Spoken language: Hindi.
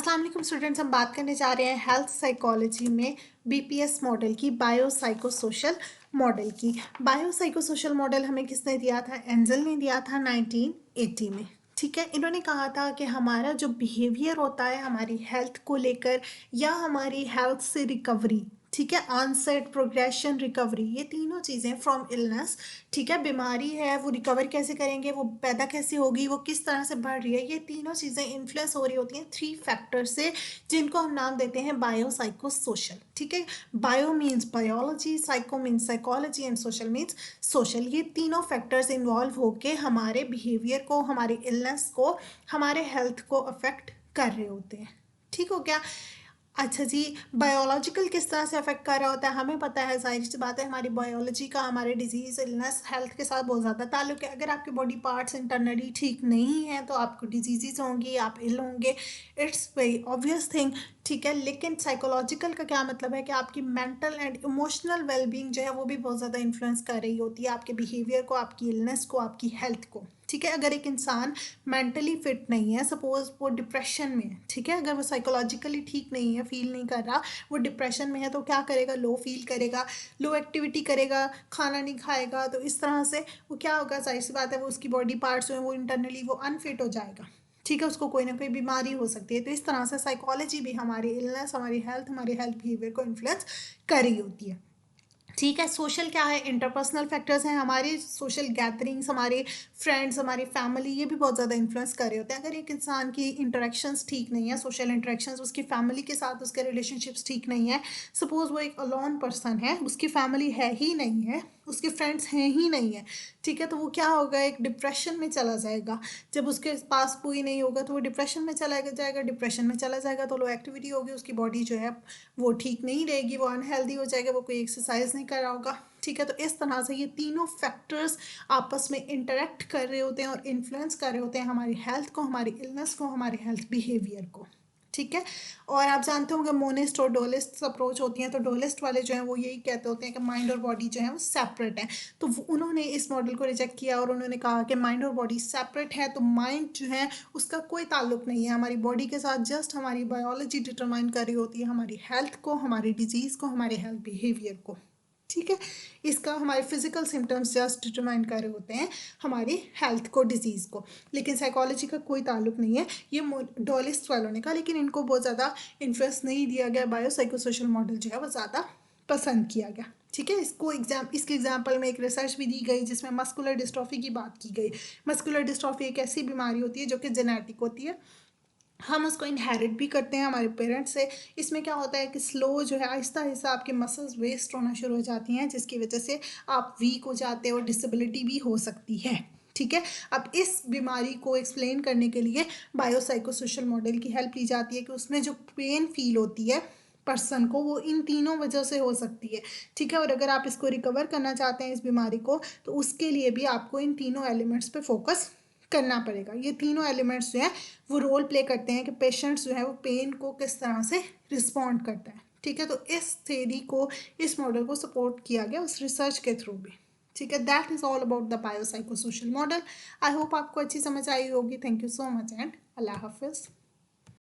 अस्सलाम वालेकुम स्टूडेंट्स, हम बात करने जा रहे हैं हेल्थ साइकोलॉजी में बीपीएस मॉडल की, बायो साइको सोशल मॉडल की। बायो साइको सोशल मॉडल हमें किसने दिया था? एंजल ने दिया था 1980 में। ठीक है, इन्होंने कहा था कि हमारा जो बिहेवियर होता है हमारी हेल्थ को लेकर या हमारी हेल्थ से रिकवरी, ठीक है, ऑनसेट, प्रोग्रेशन, रिकवरी, ये तीनों चीज़ें फ्रॉम इलनेस, ठीक है, बीमारी है वो रिकवर कैसे करेंगे, वो पैदा कैसे होगी, वो किस तरह से बढ़ रही है, ये तीनों चीज़ें इन्फ्लुएंस हो रही होती हैं 3 फैक्टर से, जिनको हम नाम देते हैं बायो साइको सोशल। ठीक है, bio means biology, psycho means psychology and social means social. ये तीनों फैक्टर्स इन्वॉल्व होके हमारे बिहेवियर को, हमारी इलनेस को, हमारे हेल्थ को अफेक्ट कर रहे होते हैं। ठीक हो गया। अच्छा जी, बायोलॉजिकल किस तरह से अफेक्ट कर रहा होता है हमें पता है, जाहिर सी बात है, हमारी बायोलॉजी का हमारे डिजीज़, इलनेस, हेल्थ के साथ बहुत ज़्यादा ताल्लुक है। अगर आपके बॉडी पार्ट्स इंटरनली ठीक नहीं हैं तो आपको डिजीज़ होंगी, आप इल होंगे, इट्स वेरी ऑब्वियस थिंग। ठीक है, लेकिन साइकोलॉजिकल का क्या मतलब है कि आपकी मेंटल एंड इमोशनल वेलबींग जो है वो भी बहुत ज़्यादा इन्फ्लुएंस कर रही होती है आपके बिहेवियर को, आपकी इलनेस को, आपकी हेल्थ को। ठीक है, अगर एक इंसान मेंटली फिट नहीं है, सपोज वो डिप्रेशन में है, ठीक है, अगर वो साइकोलॉजिकली ठीक नहीं है, फील नहीं कर रहा, वो डिप्रेशन में है, तो क्या करेगा? लो फील करेगा, लो एक्टिविटी करेगा, खाना नहीं खाएगा, तो इस तरह से वो क्या होगा? जाहिर सी बात है, वो उसकी बॉडी पार्ट्स जो है वो इंटरनली वो अनफिट हो जाएगा। ठीक है, उसको कोई ना कोई बीमारी हो सकती है। तो इस तरह से साइकोलॉजी भी हमारी इलनेस, हमारी हेल्थ बिहेवियर को इन्फ्लुएंस कर रही होती है। ठीक है, सोशल क्या है? इंटरपर्सनल फैक्टर्स हैं, हमारी सोशल गैदरिंग्स, हमारे फ्रेंड्स, हमारी फैमिली, ये भी बहुत ज़्यादा इन्फ्लुएंस कर रहे होते हैं। अगर एक इंसान की इंटरेक्शंस ठीक नहीं है, सोशल इंटरेक्शंस, उसकी फैमिली के साथ उसके रिलेशनशिप्स ठीक नहीं है, सपोज वो एक अलोन पर्सन है, उसकी फैमिली है ही नहीं है, उसके फ्रेंड्स हैं ही नहीं है, ठीक है, तो वो क्या होगा? एक डिप्रेशन में चला जाएगा। जब उसके पास कोई नहीं होगा तो वो डिप्रेशन में चला जाएगा, डिप्रेशन में चला जाएगा तो लो एक्टिविटी होगी, उसकी बॉडी जो है वो ठीक नहीं रहेगी, वो अनहेल्दी हो जाएगा, वो कोई एक्सरसाइज नहीं कर रहा होगा। ठीक है, तो इस तरह से ये तीनों फैक्टर्स आपस में इंटरेक्ट कर रहे होते हैं और इन्फ्लुएंस कर रहे होते हैं हमारी हेल्थ को, हमारी इलनेस को, हमारे हेल्थ बिहेवियर को। ठीक है, और आप जानते होंगे मोनिस्ट और डोलिस्ट अप्रोच होती हैं, तो डोलिस्ट वाले जो हैं वो यही कहते होते हैं कि माइंड और बॉडी जो है वो सेपरेट है। तो उन्होंने इस मॉडल को रिजेक्ट किया और उन्होंने कहा कि माइंड और बॉडी सेपरेट है, तो माइंड जो है उसका कोई ताल्लुक नहीं है हमारी बॉडी के साथ, जस्ट हमारी बायोलॉजी डिटरमाइन कर रही होती है हमारी हेल्थ को, हमारी डिजीज़ को, हमारे हेल्थ बिहेवियर को। ठीक है, इसका हमारे फिजिकल सिम्टम्स जस्ट डिटरमाइन कर रहे होते हैं हमारी हेल्थ को, डिजीज़ को, लेकिन साइकोलॉजी का कोई ताल्लुक नहीं है। ये डोलिस्ट वालों ने कहा, लेकिन इनको बहुत ज़्यादा इंटरेस्ट नहीं दिया गया, बायो साइकोसोशल मॉडल जो है वो ज़्यादा पसंद किया गया। ठीक है, इसके एग्जाम्पल में एक रिसर्च भी दी गई जिसमें मस्कुलर डिस्ट्रॉफी की बात की गई। मस्कुलर डिस्ट्रॉफी एक ऐसी बीमारी होती है जो कि जेनेटिक होती है, हम उसको इनहेरिट भी करते हैं हमारे पेरेंट्स से। इसमें क्या होता है कि स्लो जो है, आहिस्ता आहिस्ता आपके मसल्स वेस्ट होना शुरू हो जाती हैं, जिसकी वजह से आप वीक हो जाते हैं और डिसेबिलिटी भी हो सकती है। ठीक है, अब इस बीमारी को एक्सप्लेन करने के लिए बायोसाइकोसोशल मॉडल की हेल्प ली जाती है कि उसमें जो पेन फील होती है पर्सन को, वो इन तीनों वजह से हो सकती है। ठीक है, और अगर आप इसको रिकवर करना चाहते हैं इस बीमारी को, तो उसके लिए भी आपको इन तीनों एलिमेंट्स पे फोकस करना पड़ेगा। ये तीनों एलिमेंट्स जो हैं वो रोल प्ले करते हैं कि पेशेंट्स जो है वो पेन को किस तरह से रिस्पॉन्ड करता है। ठीक है, तो इस थ्योरी को, इस मॉडल को सपोर्ट किया गया उस रिसर्च के थ्रू भी। ठीक है, that is all about the biopsychosocial model. I hope आपको अच्छी समझ आई होगी। Thank you so much and अल्लाह हाफिज़।